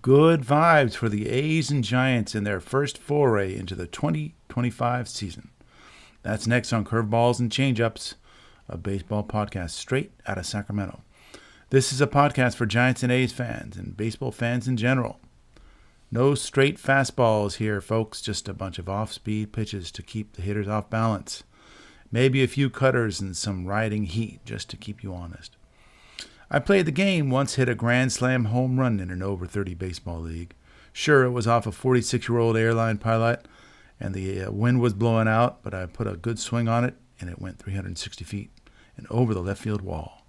Good vibes for the A's and Giants in their first foray into the 2025 season. That's next on Curveballs and Changeups, a baseball podcast straight out of Sacramento. This is a podcast for Giants and A's fans and baseball fans in general. No straight fastballs here, folks, just a bunch of off-speed pitches to keep the hitters off balance. Maybe a few cutters and some riding heat just to keep you honest. I played the game, once hit a grand slam home run in an over 30 baseball league. Sure, it was off a 46-year-old airline pilot, and the wind was blowing out, but I put a good swing on it, and it went 360 feet and over the left field wall.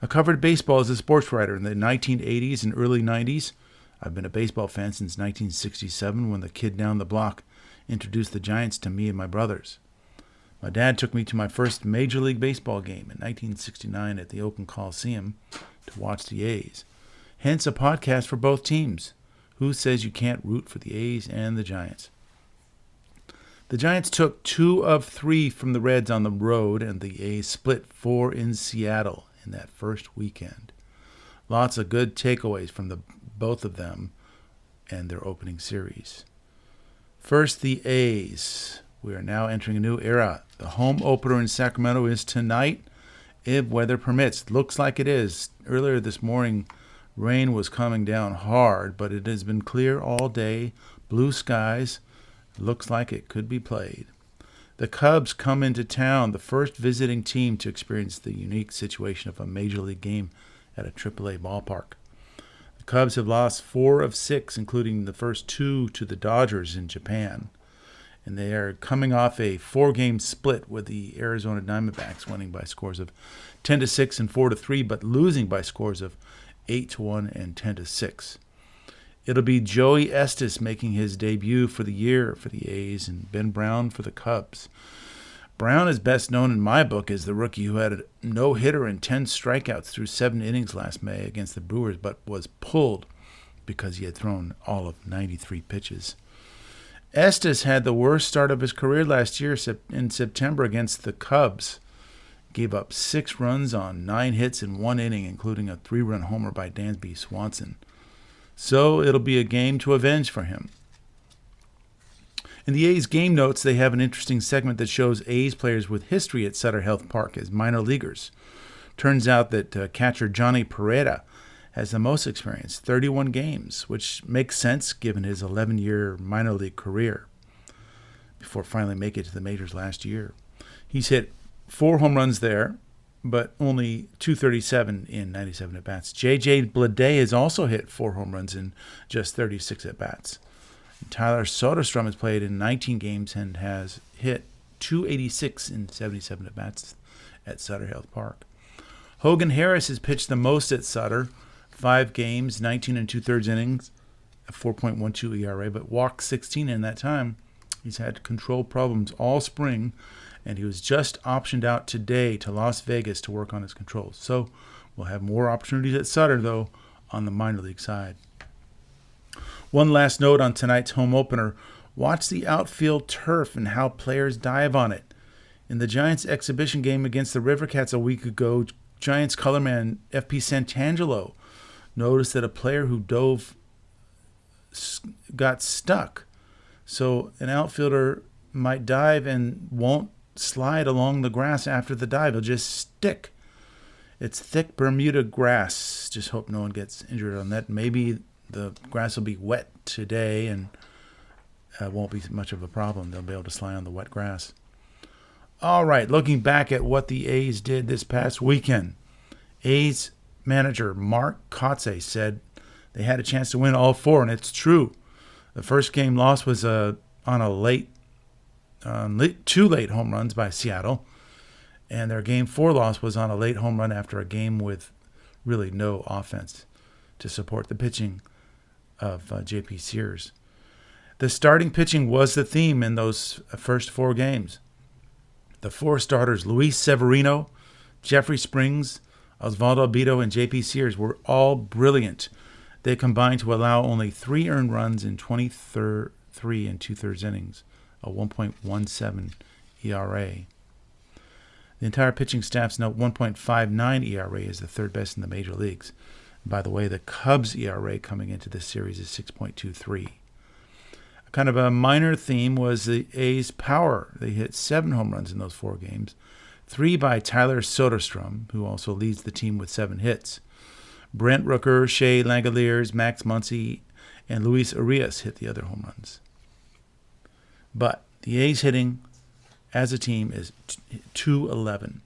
I covered baseball as a sports writer in the 1980s and early 90s. I've been a baseball fan since 1967 when the kid down the block introduced the Giants to me and my brothers. My dad took me to my first Major League Baseball game in 1969 at the Oakland Coliseum to watch the A's. Hence a podcast for both teams. Who says you can't root for the A's and the Giants? The Giants took 2 of 3 from the Reds on the road, and the A's split 4 in Seattle in that first weekend. Lots of good takeaways from both of them and their opening series. First, the A's. We are now entering a new era. The home opener in Sacramento is tonight, if weather permits. Looks like it is. Earlier this morning, rain was coming down hard, but it has been clear all day. Blue skies. Looks like it could be played. The Cubs come into town, the first visiting team to experience the unique situation of a Major League game at a AAA ballpark. The Cubs have lost 4 of 6, including the first 2 to the Dodgers in Japan. And they are coming off a 4-game split with the Arizona Diamondbacks winning by scores of 10-6 and 4-3, but losing by scores of 8-1 and 10-6. It'll be Joey Estes making his debut for the year for the A's and Ben Brown for the Cubs. Brown is best known in my book as the rookie who had a no-hitter and 10 strikeouts through 7 innings last May against the Brewers, but was pulled because he had thrown all of 93 pitches. Estes had the worst start of his career last year in September against the Cubs. Gave up 6 runs on 9 hits in 1 inning, including a 3-run homer by Dansby Swanson. So it'll be a game to avenge for him. In the A's game notes, they have an interesting segment that shows A's players with history at Sutter Health Park as minor leaguers. Turns out that catcher Johnny Pereda has the most experience, 31 games, which makes sense given his 11-year minor league career before finally making it to the majors last year. He's hit 4 home runs there, but only 237 in 97 at-bats. J.J. Bleday has also hit 4 home runs in just 36 at-bats. Tyler Soderstrom has played in 19 games and has hit 286 in 77 at-bats at Sutter Health Park. Hogan Harris has pitched the most at Sutter, 5 games, 19 and 2/3 innings, a 4.12 ERA, but walked 16 in that time. He's had control problems all spring, and he was just optioned out today to Las Vegas to work on his controls. So we'll have more opportunities at Sutter, though, on the minor league side. One last note on tonight's home opener. Watch the outfield turf and how players dive on it. In the Giants' exhibition game against the River Cats a week ago, Giants colorman F.P. Santangelo noticed that a player who dove got stuck. So an outfielder might dive and won't slide along the grass after the dive. He'll just stick. It's thick Bermuda grass. Just hope no one gets injured on that. Maybe the grass will be wet today and won't be much of a problem. They'll be able to slide on the wet grass. All right, looking back at what the A's did this past weekend. A's manager Mark Kotsay said they had a chance to win all 4, and it's true. The first game loss was on a 2 late home runs by Seattle, and their game 4 loss was on a late home run after a game with really no offense to support the pitching of J.P. Sears. The starting pitching was the theme in those first 4 games. The 4 starters, Luis Severino, Jeffrey Springs, Osvaldo Albido, and J.P. Sears, were all brilliant. They combined to allow only 3 earned runs in 23 and 2/3 innings, a 1.17 ERA. The entire pitching staff's now 1.59 ERA is the third best in the major leagues. By the way, the Cubs' ERA coming into this series is 6.23. Kind of a minor theme was the A's power. They hit 7 home runs in those 4 games, 3 by Tyler Soderstrom, who also leads the team with 7 hits. Brent Rooker, Shea Langeliers, Max Muncy, and Luis Arias hit the other home runs. But the A's hitting as a team is 211,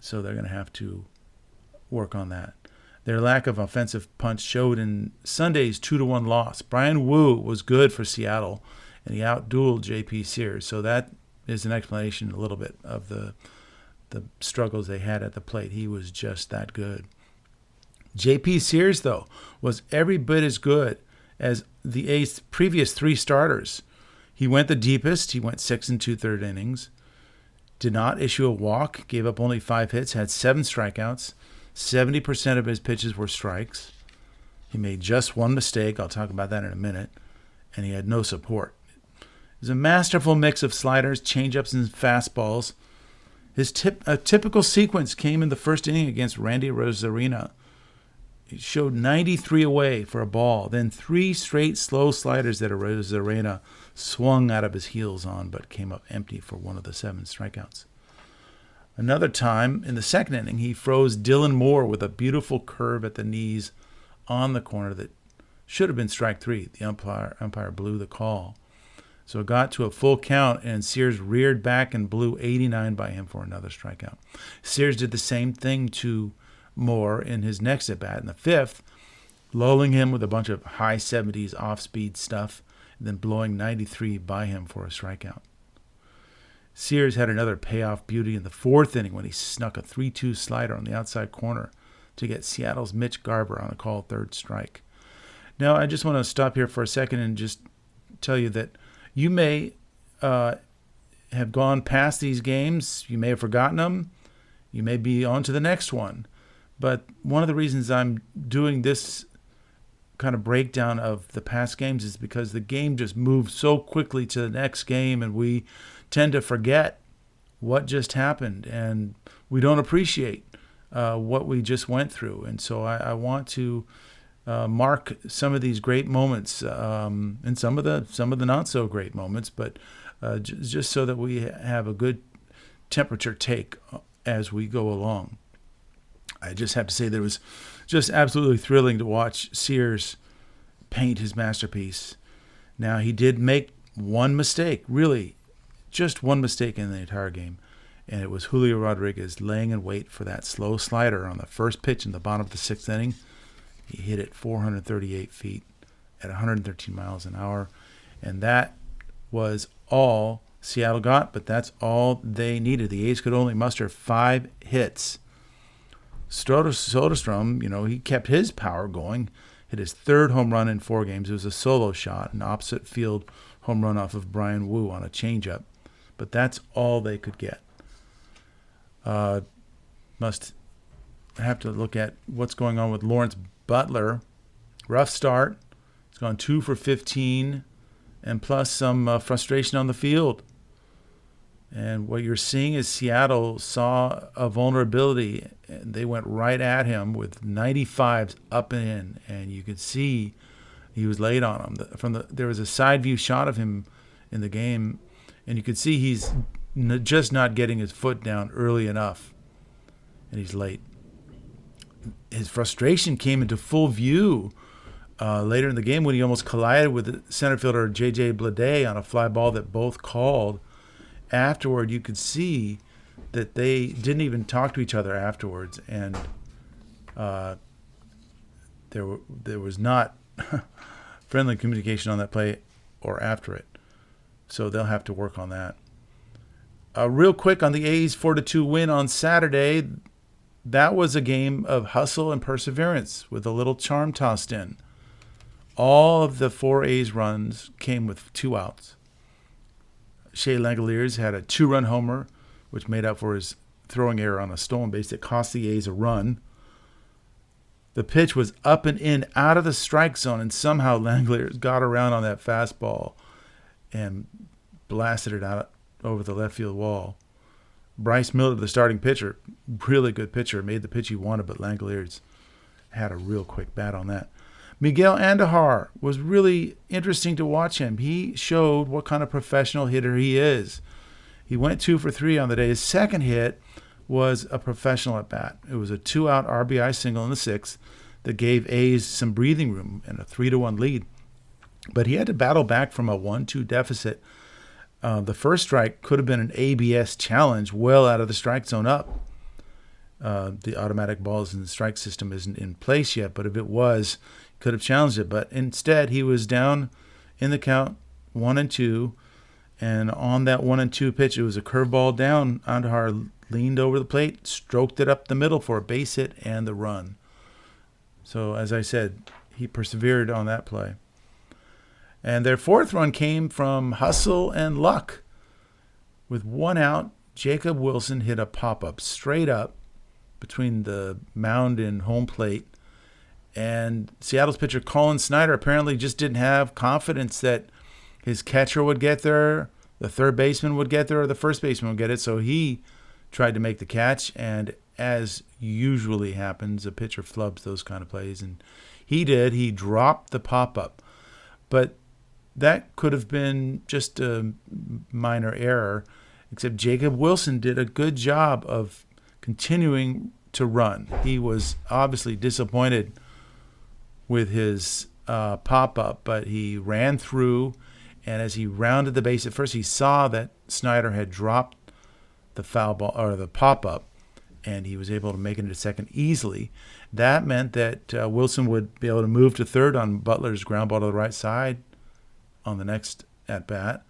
so they're going to have to work on that. Their lack of offensive punch showed in Sunday's 2-1 loss. Bryan Woo was good for Seattle, and he outdueled J.P. Sears. So that is an explanation a little bit of the struggles they had at the plate. He was just that good. J.P. Sears, though, was every bit as good as the A's previous 3 starters. He went the deepest. He went 6 2/3 innings. Did not issue a walk. Gave up only 5 hits. Had 7 strikeouts. 70% of his pitches were strikes. He made just 1 mistake. I'll talk about that in a minute. And he had no support. It was a masterful mix of sliders, changeups, and fastballs. His typical sequence came in the first inning against Randy Rosarina. He showed 93 away for a ball, then 3 straight slow sliders that Rosarina swung out of his heels on, but came up empty for one of the 7 strikeouts. Another time, in the second inning, he froze Dylan Moore with a beautiful curve at the knees on the corner that should have been strike 3. The umpire blew the call. So it got to a full count, and Sears reared back and blew 89 by him for another strikeout. Sears did the same thing to Moore in his next at-bat in the 5th, lulling him with a bunch of high 70s off-speed stuff, and then blowing 93 by him for a strikeout. Sears had another payoff beauty in the 4th inning when he snuck a 3-2 slider on the outside corner to get Seattle's Mitch Garver on a called 3rd strike. Now, I just want to stop here for a second and just tell you that you may have gone past these games. You may have forgotten them. You may be on to the next one. But one of the reasons I'm doing this kind of breakdown of the past games is because the game just moves so quickly to the next game, and we tend to forget what just happened, and we don't appreciate what we just went through. And so I want to mark some of these great moments and some of the not so great moments, but just so that we have a good temperature take as we go along. I just have to say that it was just absolutely thrilling to watch Sears paint his masterpiece. Now, he did make one mistake, really, just one mistake in the entire game, and it was Julio Rodriguez laying in wait for that slow slider on the first pitch in the bottom of the 6th inning. He hit it 438 feet at 113 miles an hour, and that was all Seattle got, but that's all they needed. The A's could only muster 5 hits. Soderstrom, he kept his power going, hit his 3rd home run in 4 games. It was a solo shot, an opposite field home run off of Bryan Woo on a changeup. But that's all they could get. Must have to look at what's going on with Lawrence Butler. Rough start. He's gone 2 for 15, and plus some frustration on the field. And what you're seeing is Seattle saw a vulnerability, and they went right at him with 95s up and in, and you could see he was laid on him. There was a side view shot of him in the game, and you could see he's just not getting his foot down early enough, and he's late. His frustration came into full view later in the game when he almost collided with the center fielder J.J. Bleday on a fly ball that both called. Afterward, you could see that they didn't even talk to each other afterwards, and there was not friendly communication on that play or after it. So they'll have to work on that. Real quick on the A's 4-2 win on Saturday, that was a game of hustle and perseverance with a little charm tossed in. All of the 4 A's runs came with 2 outs. Shea Langeliers had a 2-run homer, which made up for his throwing error on a stolen base that cost the A's a run. The pitch was up and in, out of the strike zone, and somehow Langeliers got around on that fastball and blasted it out over the left field wall. Bryce Miller, the starting pitcher, really good pitcher, made the pitch he wanted, but Langeliers had a real quick bat on that. Miguel Andujar was really interesting to watch him. He showed what kind of professional hitter he is. He went 2 for 3 on the day. His second hit was a professional at bat. It was a 2-out RBI single in the 6th that gave A's some breathing room and a 3-1 lead. But he had to battle back from a 1-2 deficit. The first strike could have been an ABS challenge well out of the strike zone up. The automatic balls in the strike system isn't in place yet, but if it was, could have challenged it. But instead, he was down in the count 1-2, and on that 1-2 pitch, it was a curveball down. Andujar leaned over the plate, stroked it up the middle for a base hit and the run. So, as I said, he persevered on that play. And their fourth run came from hustle and luck. With 1 out, Jacob Wilson hit a pop-up straight up between the mound and home plate. And Seattle's pitcher Colin Snyder apparently just didn't have confidence that his catcher would get there, the third baseman would get there, or the first baseman would get it. So he tried to make the catch, and as usually happens, a pitcher flubs those kind of plays. And he did. He dropped the pop-up. But that could have been just a minor error, except Jacob Wilson did a good job of continuing to run. He was obviously disappointed with his pop-up, but he ran through, and as he rounded the base at first, he saw that Snyder had dropped the foul ball or the pop-up, and he was able to make it into second easily. That meant that Wilson would be able to move to third on Butler's ground ball to the right side on the next at-bat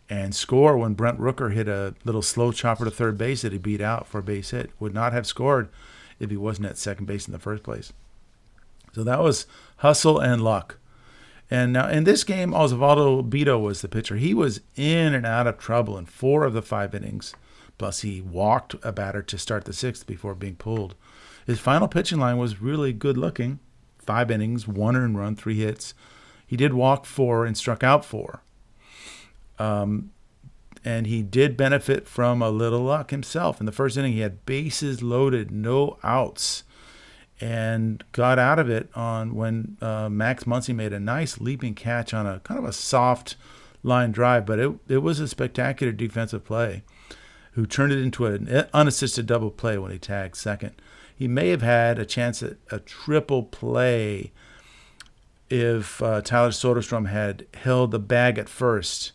and score when Brent Rooker hit a little slow chopper to third base that he beat out for a base hit. Would not have scored if he wasn't at second base in the first place. So that was hustle and luck. And now in this game, Osvaldo Bido was the pitcher. He was in and out of trouble in 4 of the 5 innings. Plus, he walked a batter to start the 6th before being pulled. His final pitching line was really good looking. 5 innings, 1 earned run, 3 hits. He did walk 4 and struck out 4. And he did benefit from a little luck himself. In the first inning, he had bases loaded, no outs, and got out of it on when Max Muncy made a nice leaping catch on a kind of a soft line drive, but it was a spectacular defensive play, who turned it into an unassisted double play when he tagged second. He may have had a chance at a triple play if Tyler Soderstrom had held the bag at first.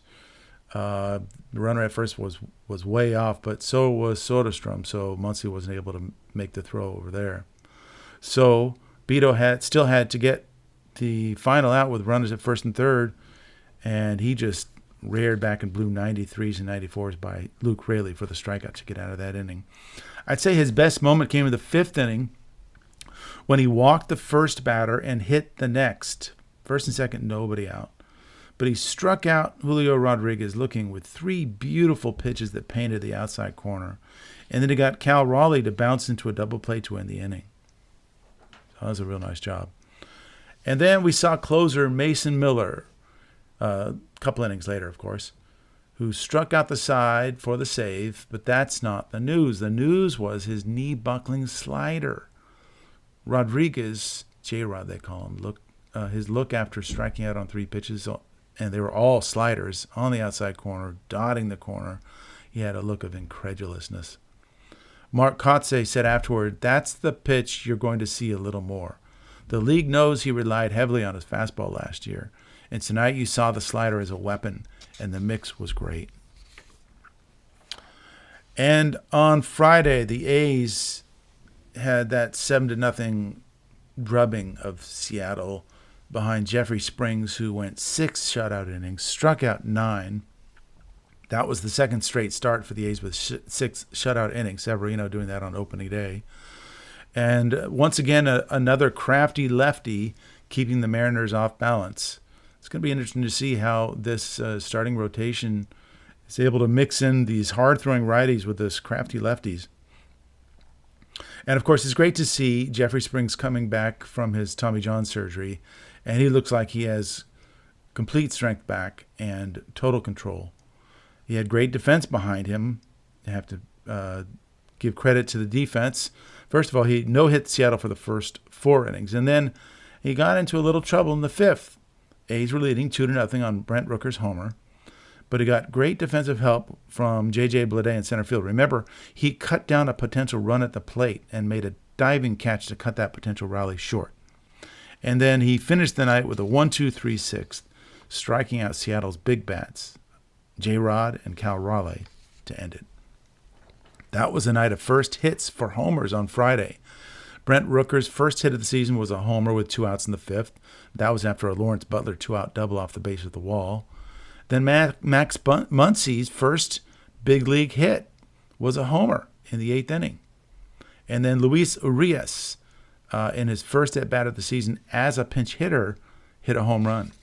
The runner at first was way off, but so was Soderstrom, so Muncy wasn't able to make the throw over there. So Bido still had to get the final out with runners at first and third, and he just reared back and blew 93s and 94s by Luke Raley for the strikeout to get out of that inning. I'd say his best moment came in the 5th inning when he walked the first batter and hit the next. First and second, nobody out. But he struck out Julio Rodriguez looking with 3 beautiful pitches that painted the outside corner. And then he got Cal Raleigh to bounce into a double play to end the inning. So that was a real nice job. And then we saw closer Mason Miller, a couple innings later, of course, who struck out the side for the save, but that's not the news. The news was his knee-buckling slider. Rodriguez, J-Rod they call him, his look after striking out on 3 pitches, and they were all sliders on the outside corner, dotting the corner. He had a look of incredulousness. Mark Kotze said afterward, "That's the pitch you're going to see a little more. The league knows he relied heavily on his fastball last year, and tonight you saw the slider as a weapon, and the mix was great." And on Friday, the A's had that 7-0 drubbing of Seattle behind Jeffrey Springs, who went 6 shutout innings, struck out 9. That was the second straight start for the A's with 6 shutout innings. Severino doing that on opening day. And once again, another crafty lefty keeping the Mariners off balance. It's going to be interesting to see how this starting rotation is able to mix in these hard-throwing righties with this crafty lefties. And, of course, it's great to see Jeffrey Springs coming back from his Tommy John surgery, and he looks like he has complete strength back and total control. He had great defense behind him. You have to give credit to the defense. First of all, he no-hit Seattle for the first 4 innings, and then he got into a little trouble in the 5th. A's were leading 2-0 on Brent Rooker's homer, but he got great defensive help from J.J. Bleday in center field. Remember, he cut down a potential run at the plate and made a diving catch to cut that potential rally short. And then he finished the night with a 1-2-3-6, striking out Seattle's big bats, J-Rod and Cal Raleigh, to end it. That was a night of first hits for homers on Friday. Brent Rooker's first hit of the season was a homer with 2 outs in the 5th. That was after a Lawrence Butler 2-out double off the base of the wall. Then Max Muncy's first big league hit was a homer in the 8th inning. And then Luis Urias, in his first at-bat of the season as a pinch hitter, hit a home run.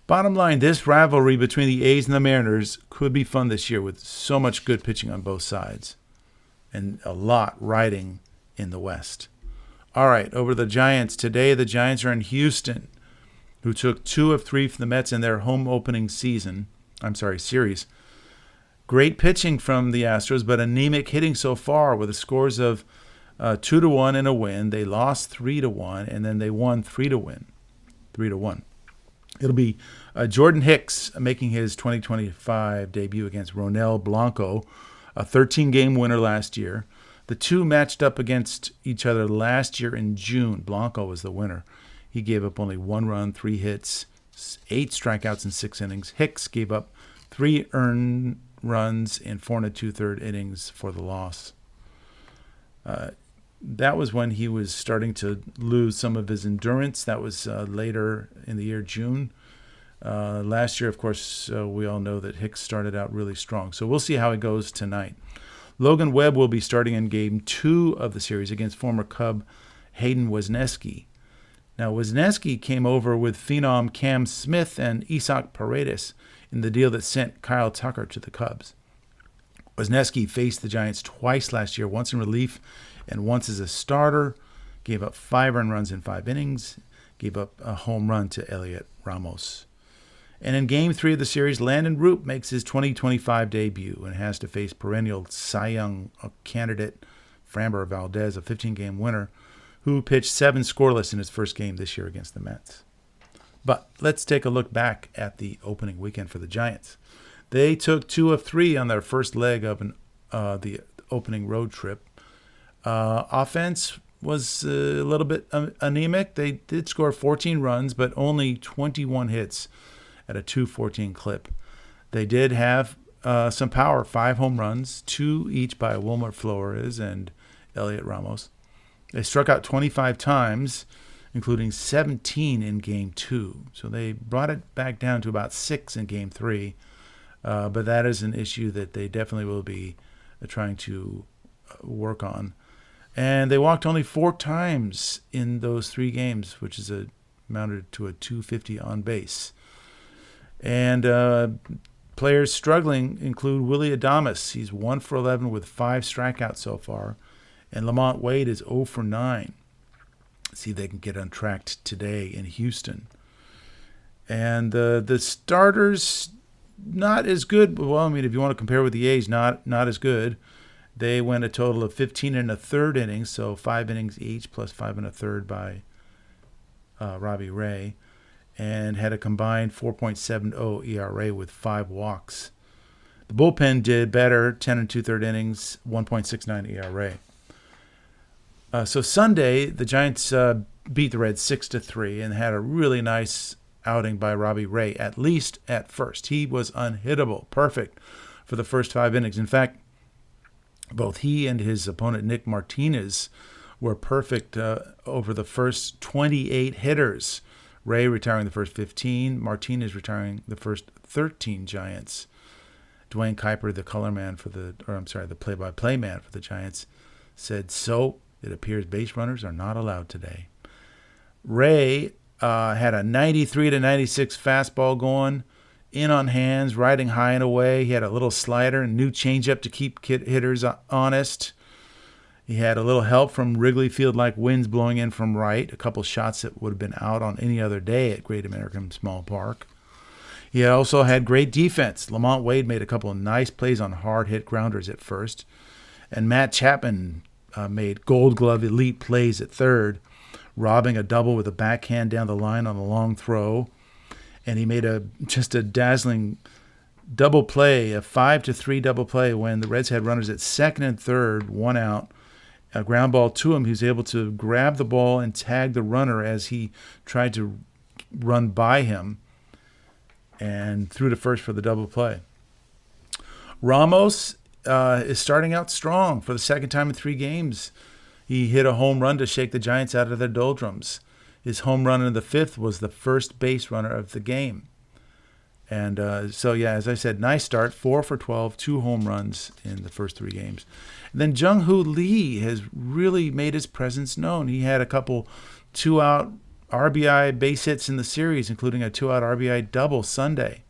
Bottom line, this rivalry between the A's and the Mariners could be fun this year with so much good pitching on both sides and a lot riding in the West. All right, over to the Giants. Today, the Giants are in Houston, who took 2 of 3 from the Mets in their home opening series. Great pitching from the Astros, but anemic hitting so far with the scores of 2-1 in a win. They lost 3-1, and then they won 3-1. It'll be Jordan Hicks making his 2025 debut against Ronel Blanco, a 13-game winner last year. The two matched up against each other last year in June. Blanco was the winner. He gave up only 1 run, 3 hits, 8 strikeouts in 6 innings. Hicks gave up 3 earned runs in 4 2/3 innings for the loss. That was when he was starting to lose some of his endurance. That was later in the year, June. Last year, of course, we all know that Hicks started out really strong. So we'll see how it goes tonight. Logan Webb will be starting in Game 2 of the series against former Cub Hayden Wesneski. Now, Wesneski came over with phenom Cam Smith and Isaac Paredes in the deal that sent Kyle Tucker to the Cubs. Wesneski faced the Giants twice last year, once in relief and once as a starter, gave up 5 earned runs in 5 innings, gave up a home run to Elliot Ramos. And in Game 3 of the series, Landon Root makes his 2025 debut and has to face perennial Cy Young candidate Framber Valdez, a 15-game winner, who pitched 7 scoreless in his first game this year against the Mets. But let's take a look back at the opening weekend for the Giants. They took 2 of 3 on their first leg of the opening road trip. Offense was a little bit anemic. They did score 14 runs, but only 21 hits at a 2.14 clip. They did have some power, 5 home runs, 2 each by Wilmer Flores and Elliot Ramos. They struck out 25 times, including 17 in Game 2. So they brought it back down to about 6 in Game 3. But that is an issue that they definitely will be trying to work on. And they walked only 4 times in those 3 games, which is amounted to a 250 on base. And players struggling include Willy Adames. He's 1 for 11 with 5 strikeouts so far. And Lamont Wade is 0 for 9. See if they can get on track today in Houston. And the starters, not as good. Well, I mean, if you want to compare with the A's, not as good. They went a total of 15 1/3 innings, so 5 innings each plus 5 1/3 by Robbie Ray, and had a combined 4.70 ERA with 5 walks. The bullpen did better, 10 2/3 innings, 1.69 ERA. So Sunday, the Giants beat the Reds 6-3 and had a really nice outing by Robbie Ray, at least at first. He was unhittable, perfect for the first 5 innings. In fact, both he and his opponent, Nick Martinez, were perfect over the first 28 hitters. Ray retiring the first 15, Martinez retiring the first 13 Giants. Dwayne Kuiper, the the play-by-play man for the Giants, said, "So it appears base runners are not allowed today." Ray had a 93-96 fastball going, in on hands, riding high and away. He had a little slider and new changeup to keep hitters honest. He had a little help from Wrigley Field-like winds blowing in from right, a couple shots that would have been out on any other day at Great American Small Park. He also had great defense. Lamont Wade made a couple of nice plays on hard-hit grounders at first. And Matt Chapman made Gold Glove elite plays at third, robbing a double with a backhand down the line on a long throw. And he made just a dazzling double play, a 5-3 double play when the Reds had runners at second and third, one out. A ground ball to him. He was able to grab the ball and tag the runner as he tried to run by him and threw to first for the double play. Ramos is starting out strong for the second time in 3 games. He hit a home run to shake the Giants out of their doldrums. His home run in the 5th was the first base runner of the game. And as I said, nice start, 4 for 12, 2 home runs in the first 3 games. And then Jung-Hoo Lee has really made his presence known. He had a couple 2-out RBI base hits in the series, including a 2-out RBI double Sunday.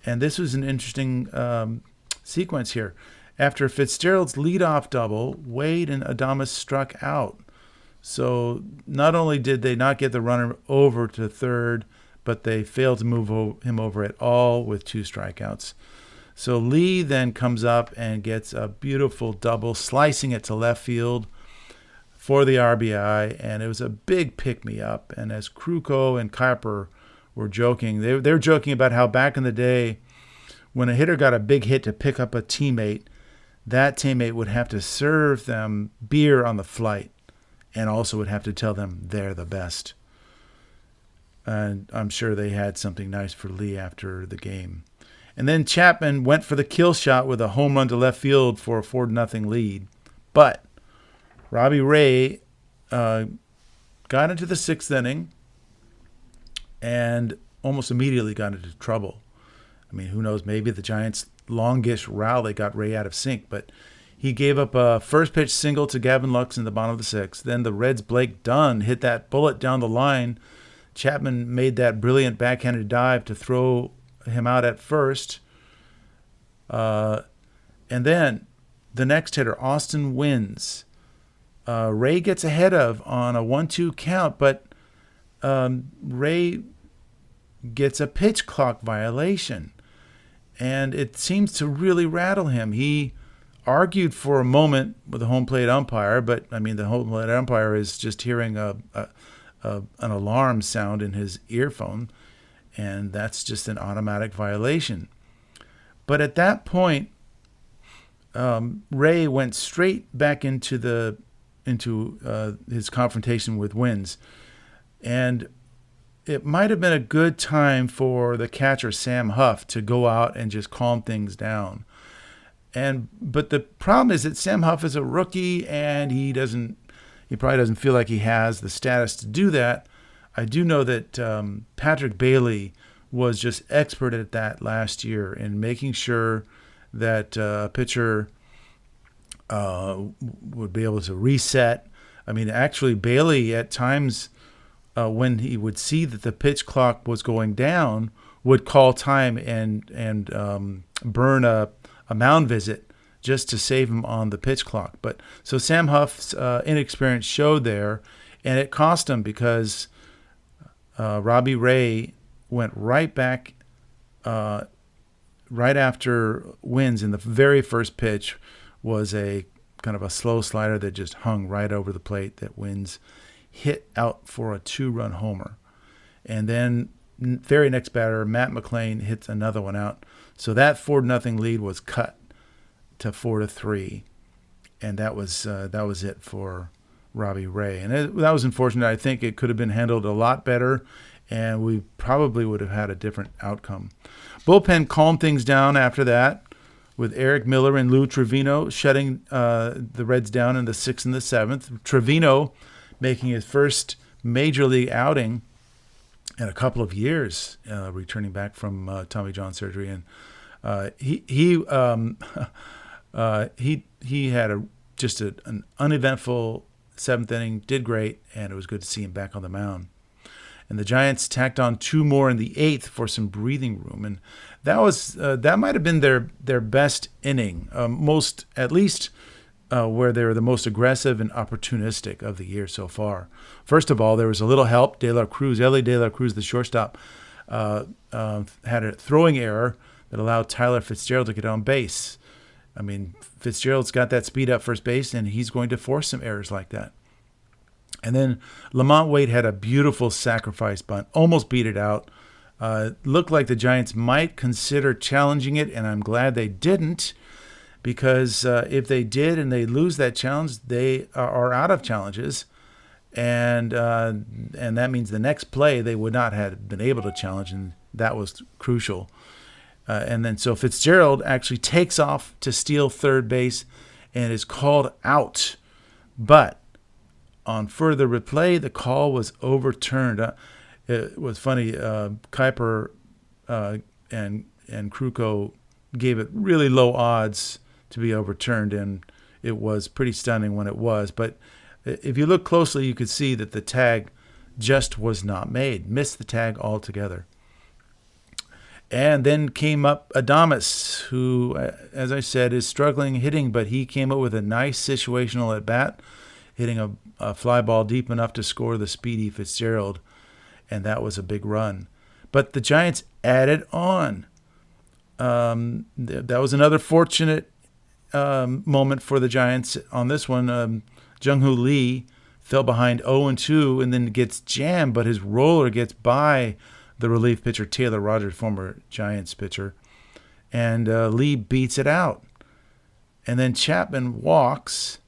And this was an interesting sequence here. After Fitzgerald's leadoff double, Wade and Adames struck out. So not only did they not get the runner over to third, but they failed to move him over at all with 2 strikeouts. So Lee then comes up and gets a beautiful double, slicing it to left field for the RBI, and it was a big pick-me-up. And as Krukow and Kuiper were joking, they were joking about how back in the day, when a hitter got a big hit to pick up a teammate, that teammate would have to serve them beer on the flight and also would have to tell them they're the best. And I'm sure they had something nice for Lee after the game. And then Chapman went for the kill shot with a home run to left field for a 4-0 lead. But Robbie Ray got into the 6th inning and almost immediately got into trouble. I mean, who knows, maybe the Giants' longish rally got Ray out of sync, but he gave up a first pitch single to Gavin Lux in the bottom of the 6th. Then the Reds' Blake Dunn hit that bullet down the line. Chapman made that brilliant backhanded dive to throw him out at first. And then the next hitter, Austin Wynns. Ray gets ahead of on a 1-2 count, but Ray gets a pitch clock violation. And it seems to really rattle him. He argued for a moment with the home plate umpire, but, I mean, the home plate umpire is just hearing an alarm sound in his earphone, and that's just an automatic violation. But at that point, Ray went straight back into his confrontation with Wynns, and it might have been a good time for the catcher Sam Huff to go out and just calm things down. But the problem is that Sam Huff is a rookie, and he probably doesn't feel like he has the status to do that. I do know that Patrick Bailey was just expert at that last year in making sure that a pitcher would be able to reset. I mean, actually, Bailey at times, when he would see that the pitch clock was going down, would call time and burn a mound visit just to save him on the pitch clock. But so Sam Huff's inexperience showed there, and it cost him because Robbie Ray went right back right after Wynns, in the very first pitch was a kind of a slow slider that just hung right over the plate that Wynns hit out for a 2-run homer. And then very next batter, Matt McLain hits another one out. So that 4-0 lead was cut to 4-3, and that was it for Robbie Ray. And that was unfortunate. I think it could have been handled a lot better, and we probably would have had a different outcome. Bullpen calmed things down after that, with Eric Miller and Lou Trevino shutting the Reds down in the 6th and the 7th. Trevino making his first major league outing in a couple of years, returning back from Tommy John surgery, and he had an uneventful 7th inning, did great, and it was good to see him back on the mound. And the Giants tacked on 2 more in the 8th for some breathing room, and that might have been their best inning, at least where they were the most aggressive and opportunistic of the year so far. First of all, there was a little help. Ellie De La Cruz, the shortstop, had a throwing error that allowed Tyler Fitzgerald to get on base. I mean, Fitzgerald's got that speed up first base, and he's going to force some errors like that. And then Lamont Wade had a beautiful sacrifice bunt, almost beat it out. Looked like the Giants might consider challenging it, and I'm glad they didn't, because if they did and they lose that challenge, they are out of challenges, and that means the next play they would not have been able to challenge, and that was crucial. And then so Fitzgerald actually takes off to steal third base and is called out. But on further replay, the call was overturned. It was funny. Kuiper and Krukow gave it really low odds to be overturned, and it was pretty stunning when it was. But if you look closely, you could see that the tag just was not made. Missed the tag altogether. And then came up Adames, who, as I said, is struggling hitting, but he came up with a nice situational at bat, hitting a fly ball deep enough to score the speedy Fitzgerald, and that was a big run. But the Giants added on. That was another fortunate moment for the Giants on this one. Jung-Hoo Lee fell behind 0-2 and then gets jammed, but his roller gets by the relief pitcher, Taylor Rogers, former Giants pitcher, and Lee beats it out. And then Chapman walks,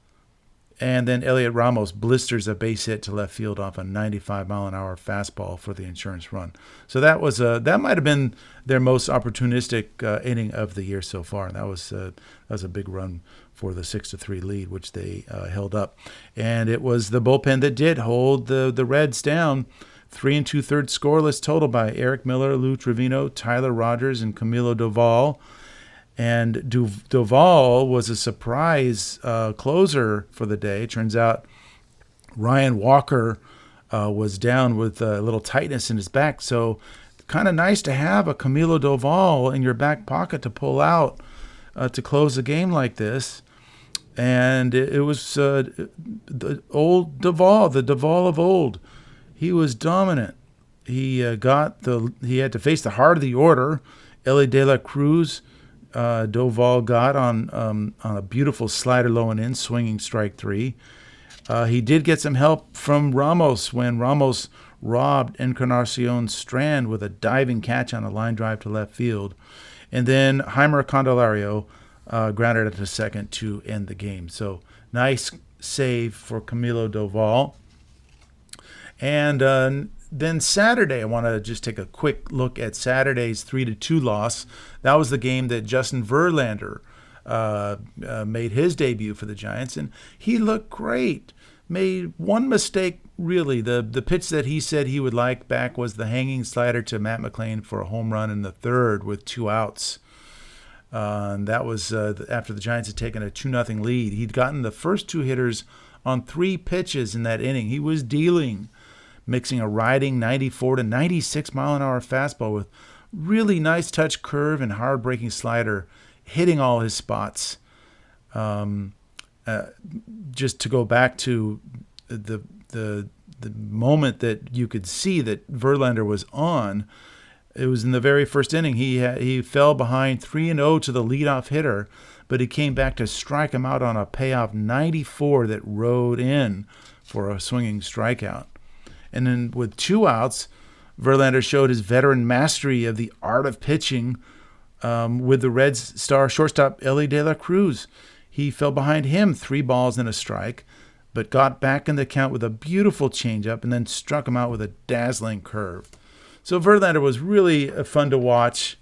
and then Elliot Ramos blisters a base hit to left field off a 95-mile-an-hour fastball for the insurance run. So that was that might have been their most opportunistic inning of the year so far. That was a big run for the 6-3 lead, which they held up. And it was the bullpen that did hold the Reds down. 3 2/3 scoreless total by Eric Miller, Lou Trevino, Tyler Rogers, and Camilo Doval. And Doval was a surprise closer for the day. Turns out Ryan Walker was down with a little tightness in his back. So kind of nice to have a Camilo Doval in your back pocket to pull out to close a game like this. And it was the old Doval, the Doval of old. He was dominant. He had to face the heart of the order. Elly De La Cruz, Doval got on a beautiful slider low and in, swinging strike three. He did get some help from Ramos when Ramos robbed Encarnacion Strand with a diving catch on a line drive to left field. And then Heimer Candelario grounded it to second to end the game. So nice save for Camilo Doval. And then Saturday, I want to just take a quick look at Saturday's 3-2 loss. That was the game that Justin Verlander made his debut for the Giants, and he looked great. Made one mistake, really. The pitch that he said he would like back was the hanging slider to Matt McLain for a home run in the third with 2 outs. And that was after the Giants had taken a 2-0 lead. He'd gotten the first 2 hitters on 3 pitches in that inning. He was dealing, mixing a riding 94 to 96 mile-an-hour fastball with really nice touch curve and hard-breaking slider, hitting all his spots. Just to go back to the moment that you could see that Verlander was on, it was in the very first inning. He fell behind 3-0 to the leadoff hitter, but he came back to strike him out on a payoff 94 that rode in for a swinging strikeout. And then with 2 outs, Verlander showed his veteran mastery of the art of pitching with the Reds' star shortstop Elly De La Cruz. He fell behind him 3 balls and a strike, but got back in the count with a beautiful changeup and then struck him out with a dazzling curve. So Verlander was really fun to watch.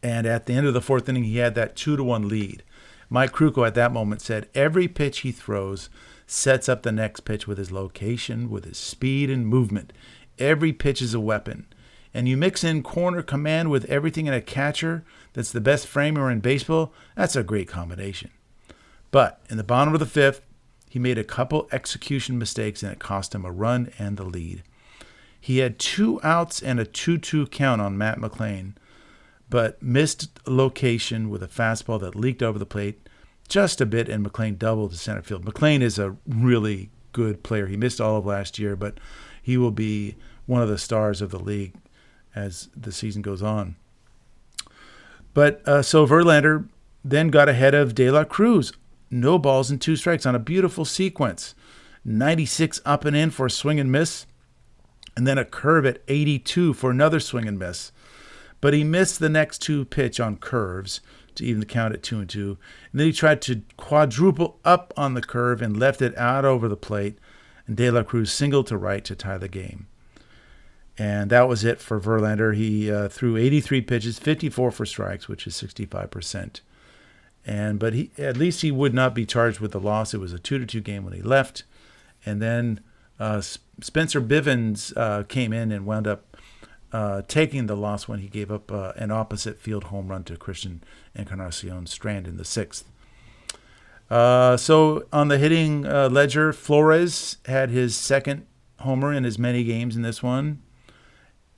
And at the end of the 4th inning, he had that 2-1 lead. Mike Krukow at that moment said, every pitch he throws sets up the next pitch with his location, with his speed and movement. Every pitch is a weapon. And you mix in corner command with everything in a catcher that's the best framer in baseball, that's a great combination. But in the bottom of the 5th, he made a couple execution mistakes, and it cost him a run and the lead. He had 2 outs and a 2-2 count on Matt McLain, but missed location with a fastball that leaked over the plate just a bit, and McLain doubled to center field. McLain is a really good player. He missed all of last year, but he will be one of the stars of the league as the season goes on. But so Verlander then got ahead of De La Cruz. No balls and 2 strikes on a beautiful sequence. 96 up and in for a swing and miss, and then a curve at 82 for another swing and miss. But he missed the next 2 pitch on curves to even the count at 2-2. And then he tried to quadruple up on the curve and left it out over the plate. And De La Cruz singled to right to tie the game. And that was it for Verlander. He threw 83 pitches, 54 for strikes, which is 65%. But at least he would not be charged with the loss. It was a 2-2 game when he left. And then Spencer Bivens came in and wound up taking the loss when he gave up an opposite field home run to Christian Encarnacion Strand in the 6th. So on the hitting ledger, Flores had his second homer in as many games in this one.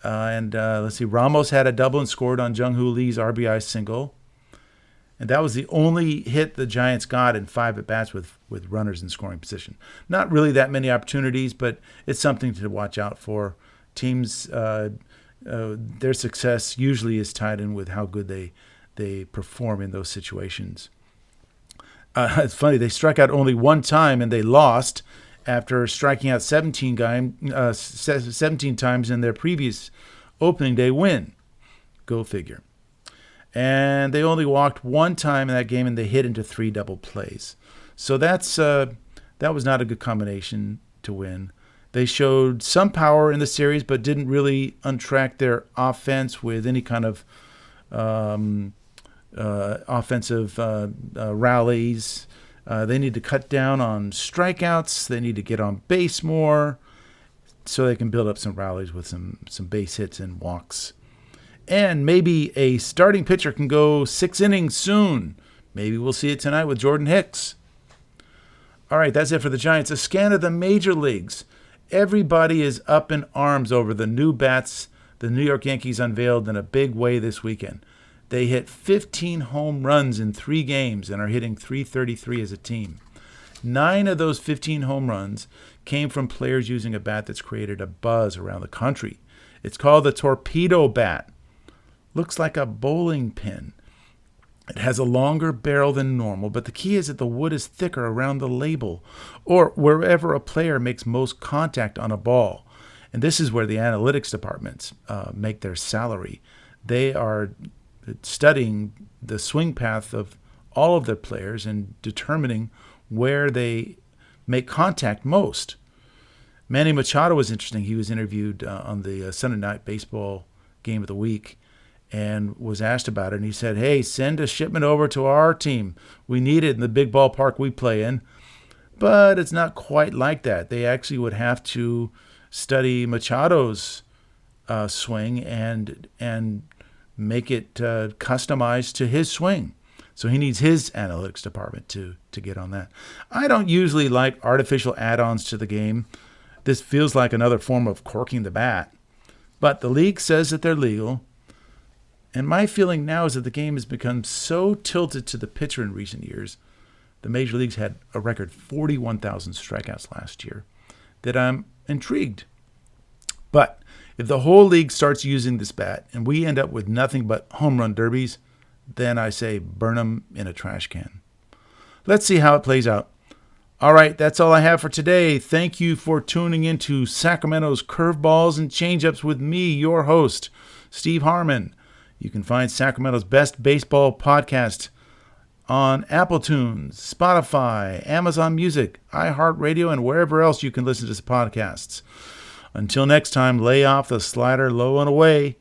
Let's see, Ramos had a double and scored on Jung-Hoo Lee's RBI single. And that was the only hit the Giants got in 5 at-bats with runners in scoring position. Not really that many opportunities, but it's something to watch out for. Teams, their success usually is tied in with how good they perform in those situations. It's funny, they struck out only 1 time and they lost after striking out 17 times in their previous opening day win. Go figure. And they only walked 1 time in that game, and they hit into 3 double plays. So that was not a good combination to win. They showed some power in the series, but didn't really untrack their offense with any kind of offensive rallies. They need to cut down on strikeouts. They need to get on base more so they can build up some rallies with some base hits and walks. And maybe a starting pitcher can go 6 innings soon. Maybe we'll see it tonight with Jordan Hicks. All right, that's it for the Giants. A scan of the major leagues. Everybody is up in arms over the new bats the New York Yankees unveiled in a big way this weekend. They hit 15 home runs in 3 games and are hitting .333 as a team. 9 of those 15 home runs came from players using a bat that's created a buzz around the country. It's called the Torpedo Bat. Looks like a bowling pin. It has a longer barrel than normal, but the key is that the wood is thicker around the label or wherever a player makes most contact on a ball. And this is where the analytics departments make their salary. They are studying the swing path of all of their players and determining where they make contact most. Manny Machado was interesting. He was interviewed on the Sunday Night Baseball Game of the Week and was asked about it. And he said, hey, send a shipment over to our team. We need it in the big ballpark we play in. But it's not quite like that. They actually would have to study Machado's swing and make it customized to his swing. So he needs his analytics department to get on that. I don't usually like artificial add-ons to the game. This feels like another form of corking the bat. But the league says that they're legal. And my feeling now is that the game has become so tilted to the pitcher in recent years. The major leagues had a record 41,000 strikeouts last year, that I'm intrigued. But if the whole league starts using this bat and we end up with nothing but home run derbies, then I say burn them in a trash can. Let's see how it plays out. All right, that's all I have for today. Thank you for tuning into Sacramento's Curveballs and Changeups with me, your host, Steve Harmon. You can find Sacramento's best baseball podcast on Apple Tunes, Spotify, Amazon Music, iHeartRadio, and wherever else you can listen to podcasts. Until next time, lay off the slider low and away.